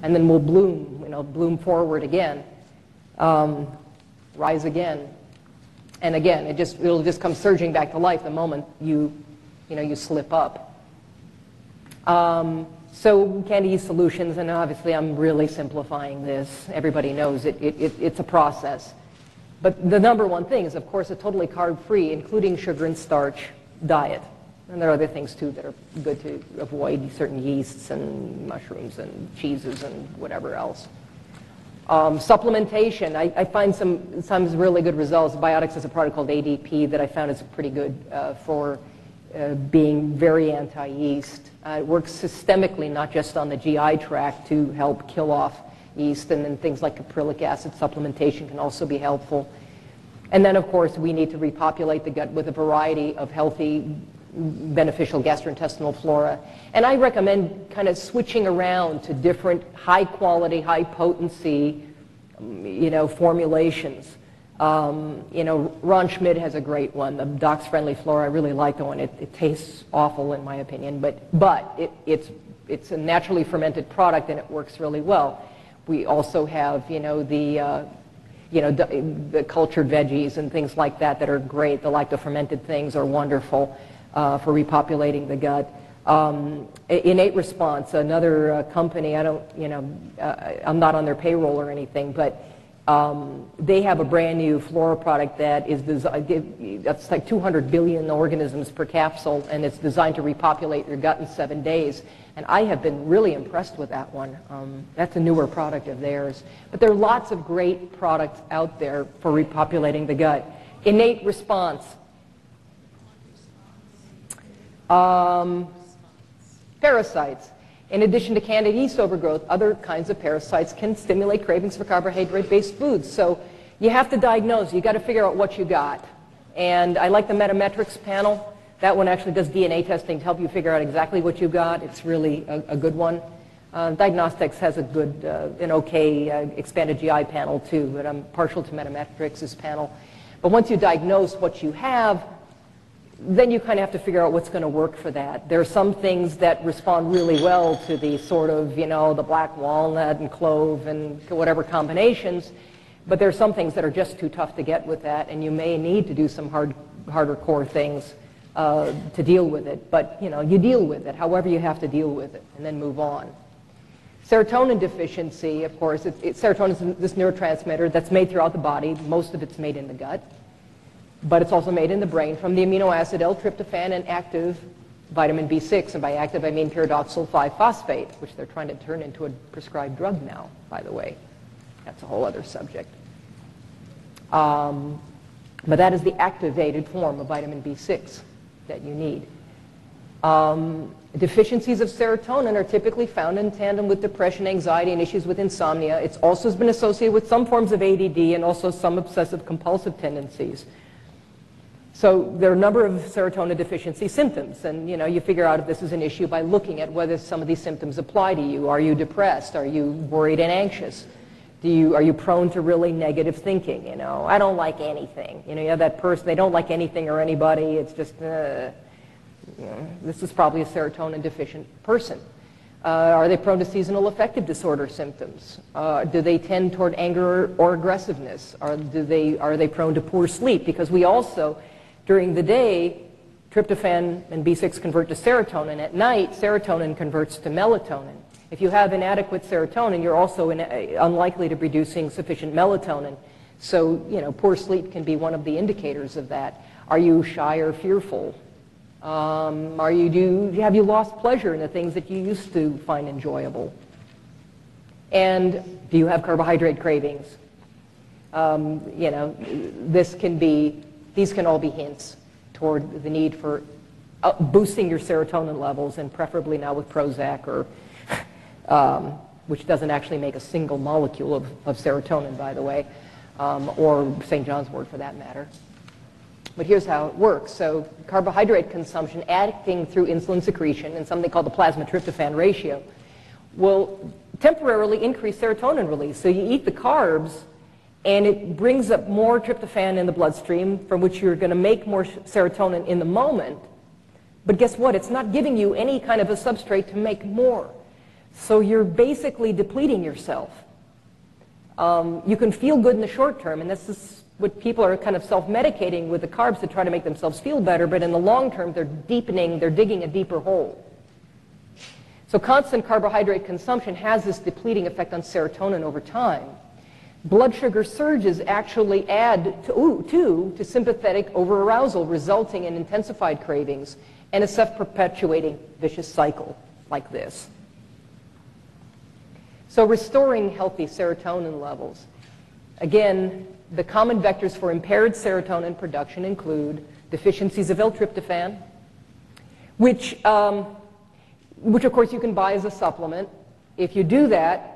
and then will bloom, bloom forward again, rise again. And again, it'll just come surging back to life the moment you slip up. So candy solutions, and obviously I'm really simplifying this. Everybody knows it's a process. But the number one thing is, of course, a totally carb-free, including sugar and starch, diet. And there are other things, too, that are good to avoid, certain yeasts and mushrooms and cheeses and whatever else. Supplementation, I find sometimes really good results. Biotics has a product called ADP that I found is pretty good for being very anti-yeast. It works systemically, not just on the GI tract, to help kill off yeast, and then things like caprylic acid supplementation can also be helpful. And then, of course, we need to repopulate the gut with a variety of healthy, beneficial gastrointestinal flora. And I recommend kind of switching around to different high-quality, high-potency, formulations. Ron Schmidt has a great one, the Doc's Friendly Flora. I really like the one. It tastes awful, in my opinion, but it's a naturally fermented product, and it works really well. We also have, the cultured veggies and things like that are great. The lactofermented things are wonderful for repopulating the gut. Innate Response, another company, I'm not on their payroll or anything, but they have a brand new flora product that is designed, that's like 200 billion organisms per capsule, and it's designed to repopulate your gut in 7 days. And I have been really impressed with that one. That's a newer product of theirs. But there are lots of great products out there for repopulating the gut. Innate Response. Parasites. In addition to candida yeast overgrowth, other kinds of parasites can stimulate cravings for carbohydrate-based foods. So you have to diagnose. You've got to figure out what you got. And I like the Metametrics panel. That one actually does DNA testing to help you figure out exactly what you got. It's really a good one. Diagnostics has a good, an okay expanded GI panel too, but I'm partial to Metametrics' panel. But once you diagnose what you have, then you kind of have to figure out what's going to work for that. There are some things that respond really well to the sort of, the black walnut and clove and whatever combinations, but there are some things that are just too tough to get with that, and you may need to do some harder core things to deal with it. But, you deal with it, however you have to deal with it, and then move on. Serotonin deficiency, of course, serotonin is this neurotransmitter that's made throughout the body. Most of it's made in the gut. But it's also made in the brain from the amino acid L-tryptophan and active vitamin B6. And by active, I mean pyridoxal 5-phosphate, which they're trying to turn into a prescribed drug now, by the way. That's a whole other subject. But that is the activated form of vitamin B6 that you need. Deficiencies of serotonin are typically found in tandem with depression, anxiety, and issues with insomnia. It's also been associated with some forms of ADD and also some obsessive-compulsive tendencies. So there are a number of serotonin deficiency symptoms, and you figure out if this is an issue by looking at whether some of these symptoms apply to you. Are you depressed? Are you worried and anxious? Are you prone to really negative thinking? I don't like anything. You have that person, they don't like anything or anybody. It's just, this is probably a serotonin deficient person. Are they prone to seasonal affective disorder symptoms? Do they tend toward anger or aggressiveness? Are they prone to poor sleep? Because we also, during the day, tryptophan and B6 convert to serotonin. At night, serotonin converts to melatonin. If you have inadequate serotonin, you're also unlikely to be producing sufficient melatonin. So, poor sleep can be one of the indicators of that. Are you shy or fearful? Have you lost pleasure in the things that you used to find enjoyable? And do you have carbohydrate cravings? These can all be hints toward the need for boosting your serotonin levels, and preferably now with Prozac, or which doesn't actually make a single molecule of serotonin, by the way, or St. John's wort for that matter. But here's how it works. So carbohydrate consumption acting through insulin secretion and something called the plasma tryptophan ratio will temporarily increase serotonin release. So you eat the carbs, and it brings up more tryptophan in the bloodstream, from which you're going to make more serotonin in the moment. But guess what? It's not giving you any kind of a substrate to make more. So you're basically depleting yourself. You can feel good in the short term, and this is what people are kind of self-medicating with the carbs to try to make themselves feel better, but in the long term, they're digging a deeper hole. So constant carbohydrate consumption has this depleting effect on serotonin over time. Blood sugar surges actually add to sympathetic overarousal, resulting in intensified cravings and a self-perpetuating vicious cycle like this. So restoring healthy serotonin levels. Again, the common vectors for impaired serotonin production include deficiencies of L-tryptophan, which of course you can buy as a supplement. If you do that,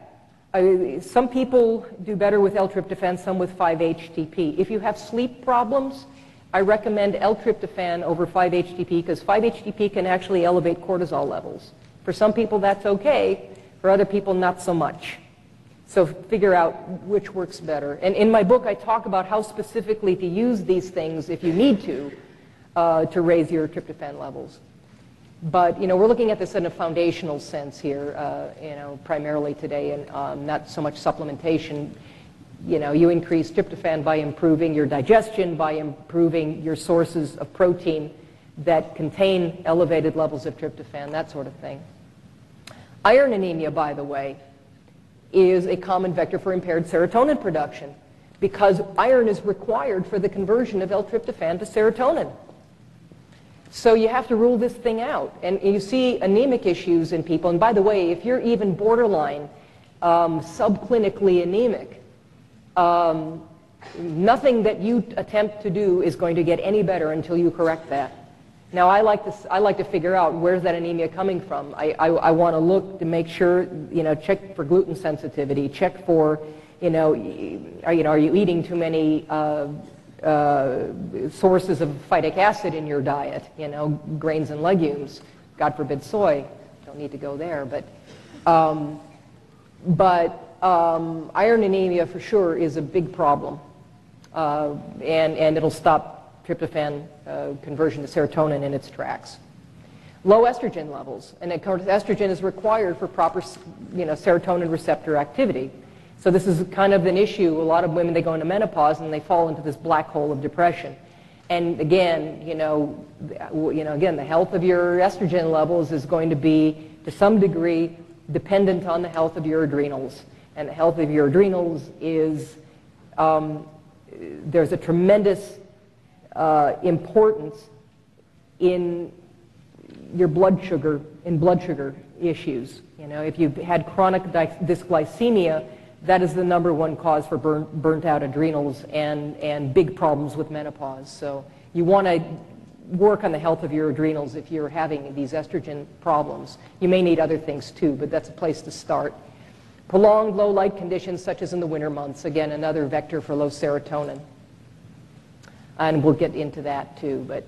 some people do better with L-tryptophan, some with 5-HTP. If you have sleep problems, I recommend L-tryptophan over 5-HTP because 5-HTP can actually elevate cortisol levels. For some people that's okay, for other people not so much. So figure out which works better. And in my book I talk about how specifically to use these things if you need to raise your tryptophan levels. But we're looking at this in a foundational sense here, primarily today, and not so much supplementation. You increase tryptophan by improving your digestion, by improving your sources of protein that contain elevated levels of tryptophan, that sort of thing. Iron anemia, by the way, is a common vector for impaired serotonin production because iron is required for the conversion of L-tryptophan to serotonin. So you have to rule this thing out. And you see anemic issues in people. And by the way, if you're even borderline subclinically anemic, nothing that you attempt to do is going to get any better until you correct that. Now, I like to figure out where's that anemia coming from. I want to look to make sure, check for gluten sensitivity, check for, are you eating too many sources of phytic acid in your diet, grains and legumes, God forbid soy, don't need to go there, but iron anemia for sure is a big problem, and it'll stop tryptophan conversion to serotonin in its tracks. Low estrogen levels, and of course estrogen is required for proper serotonin receptor activity. So this is kind of an issue. A lot of women, they go into menopause and they fall into this black hole of depression. And again, again, the health of your estrogen levels is going to be, to some degree, dependent on the health of your adrenals. And the health of your adrenals is, there's a tremendous importance in your blood sugar, issues. If you've had chronic dysglycemia, that is the #1 cause for burnt out adrenals and big problems with menopause. So you want to work on the health of your adrenals if you're having these estrogen problems. You may need other things too, but that's a place to start. Prolonged low light conditions such as in the winter months, again, another vector for low serotonin. And we'll get into that too. But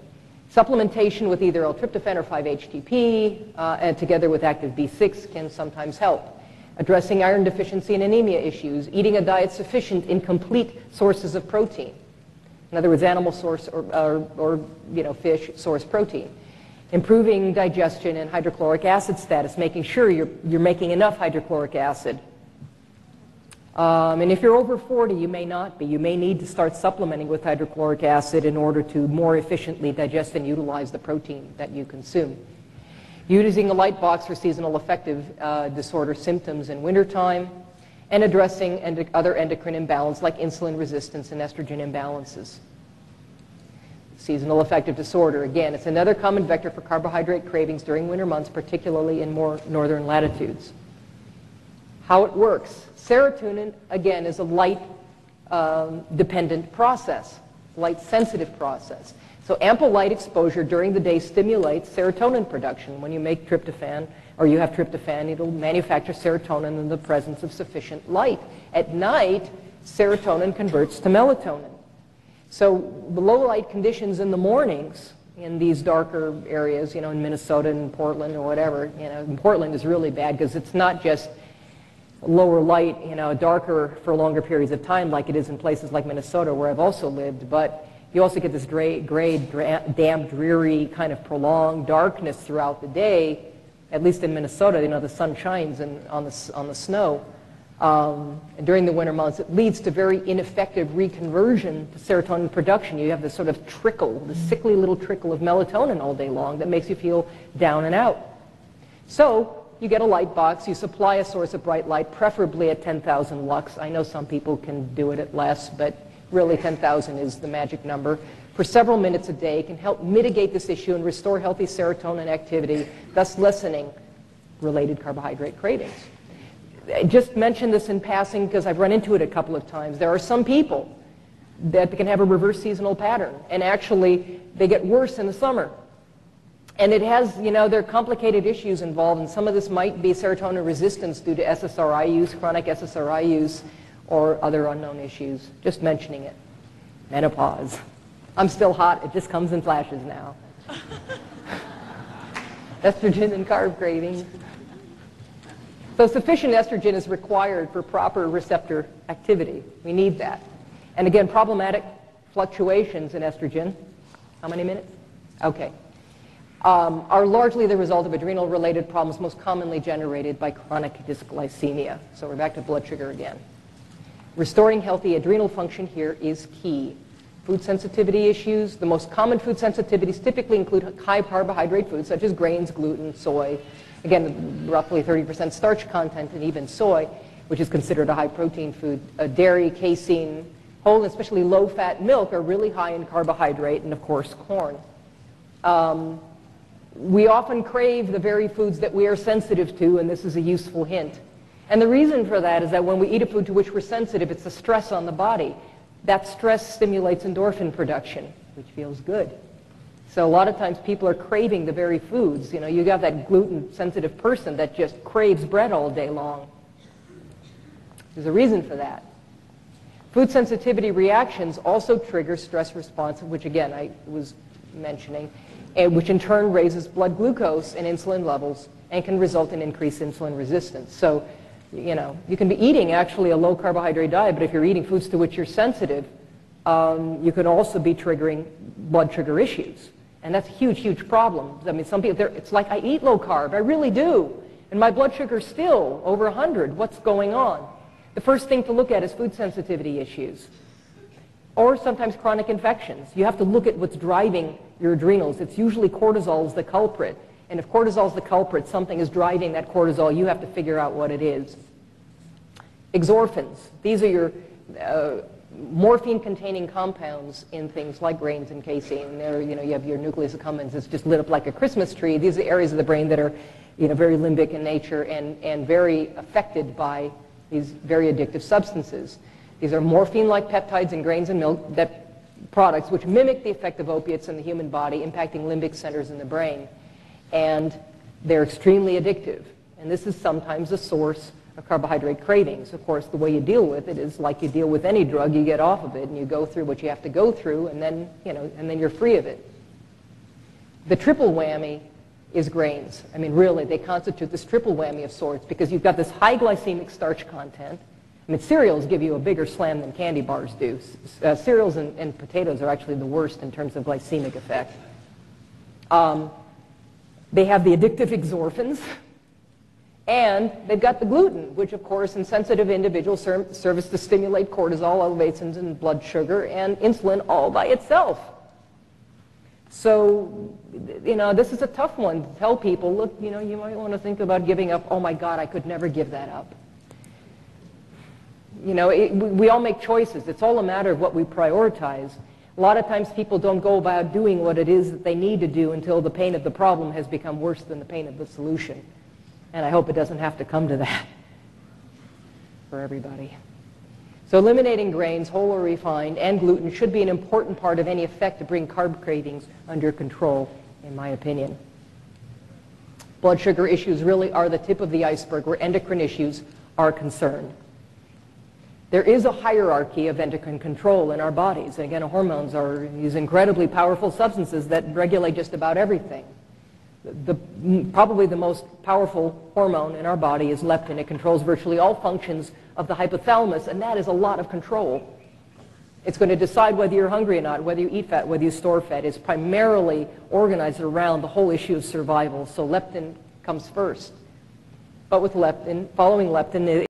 supplementation with either L-tryptophan or 5-HTP and together with active B6 can sometimes help. Addressing iron deficiency and anemia issues, eating a diet sufficient in complete sources of protein. In other words, animal source or fish source protein. Improving digestion and hydrochloric acid status, making sure you're making enough hydrochloric acid. And if you're over 40, you may not be. You may need to start supplementing with hydrochloric acid in order to more efficiently digest and utilize the protein that you consume. Using a light box for seasonal affective disorder symptoms in wintertime, and addressing other endocrine imbalance like insulin resistance and estrogen imbalances. Seasonal affective disorder, again, it's another common vector for carbohydrate cravings during winter months, particularly in more northern latitudes. How it works. Serotonin, again, is a light-dependent process, light-sensitive process. So ample light exposure during the day stimulates serotonin production. When you make tryptophan, or you have tryptophan, it'll manufacture serotonin in the presence of sufficient light. At night, serotonin converts to melatonin. So the low light conditions in the mornings in these darker areas, in Minnesota and Portland or whatever, in Portland is really bad because it's not just lower light, darker for longer periods of time like it is in places like Minnesota where I've also lived, but you also get this gray, damp, dreary kind of prolonged darkness throughout the day at least in Minnesota, you know, the sun shines on the snow. And during the winter months, it leads to very ineffective reconversion to serotonin production. You have this sort of trickle, this sickly little trickle of melatonin all day long that makes you feel down and out. So you get a light box, you supply a source of bright light, preferably at 10,000 lux. I know some people can do it at less, but really 10,000 is the magic number. For several minutes a day can help mitigate this issue and restore healthy serotonin activity, thus lessening related carbohydrate cravings. I just mentioned this in passing because I've run into it a couple of times. There are some people that can have a reverse seasonal pattern, and actually they get worse in the summer. And it has, you know, there are complicated issues involved, and some of this might be serotonin resistance due to SSRI use, chronic SSRI use, or other unknown issues. Just mentioning it. Menopause. I'm still hot. It just comes in flashes now. Estrogen and carb cravings. So sufficient estrogen is required for proper receptor activity. We need that. And again, problematic fluctuations in estrogen. How many minutes? Okay. Are largely the result of adrenal-related problems most commonly generated by chronic dysglycemia. So we're back to blood sugar again. Restoring healthy adrenal function here is key. Food sensitivity issues. The most common food sensitivities typically include high carbohydrate foods such as grains, gluten, soy. Again, roughly 30% starch content, and even soy, which is considered a high protein food. Dairy, casein, whole, and especially low-fat milk are really high in carbohydrate, and of course, corn. We often crave the very foods that we are sensitive to, and this is a useful hint. And the reason for that is that when we eat a food to which we're sensitive, it's a stress on the body. That stress stimulates endorphin production, which feels good. So a lot of times people are craving the very foods. You know, you got that gluten-sensitive person that just craves bread all day long. There's a reason for that. Food sensitivity reactions also trigger stress response, which again I was mentioning, and which in turn raises blood glucose and insulin levels and can result in increased insulin resistance. So, you know, you can be eating actually a low carbohydrate diet, but if you're eating foods to which you're sensitive, you could also be triggering blood sugar issues. And that's a huge, huge problem. I mean, some people, it's like, I eat low carb, I really do, and my blood sugar's still over 100. What's going on? The first thing to look at is food sensitivity issues, or sometimes chronic infections. You have to look at what's driving your adrenals. It's usually cortisol is the culprit. And if cortisol is the culprit, something is driving that cortisol. You have to figure out what it is. Exorphins. These are your morphine-containing compounds in things like grains and casein. There, you know, you have your nucleus accumbens. It's just lit up like a Christmas tree. These are areas of the brain that are, you know, very limbic in nature and very affected by these very addictive substances. These are morphine-like peptides in grains and milk products which mimic the effect of opiates in the human body, impacting limbic centers in the brain. And they're extremely addictive. And this is sometimes a source of carbohydrate cravings. Of course, the way you deal with it is like you deal with any drug. You get off of it and you go through what you have to go through, and then, you know, and then you're free of it. The triple whammy is grains. I mean, really, they constitute this triple whammy of sorts because you've got this high glycemic starch content. I mean, cereals give you a bigger slam than candy bars do. Cereals and potatoes are actually the worst in terms of glycemic effect. They have the addictive exorphins, and they've got the gluten, which of course in sensitive individuals serves to stimulate cortisol, elevations in blood sugar, and insulin all by itself. So, you know, this is a tough one to tell people, look, you know, you might want to think about giving up. Oh my God, I could never give that up. You know, we all make choices. It's all a matter of what we prioritize. A lot of times people don't go about doing what it is that they need to do until the pain of the problem has become worse than the pain of the solution. And I hope it doesn't have to come to that for everybody. So eliminating grains, whole or refined, and gluten should be an important part of any effect to bring carb cravings under control, in my opinion. Blood sugar issues really are the tip of the iceberg where endocrine issues are concerned. There is a hierarchy of endocrine control in our bodies. And again, hormones are these incredibly powerful substances that regulate just about everything. Probably the most powerful hormone in our body is leptin. It controls virtually all functions of the hypothalamus, and that is a lot of control. It's going to decide whether you're hungry or not, whether you eat fat, whether you store fat. It's primarily organized around the whole issue of survival. So leptin comes first. But with leptin, following leptin,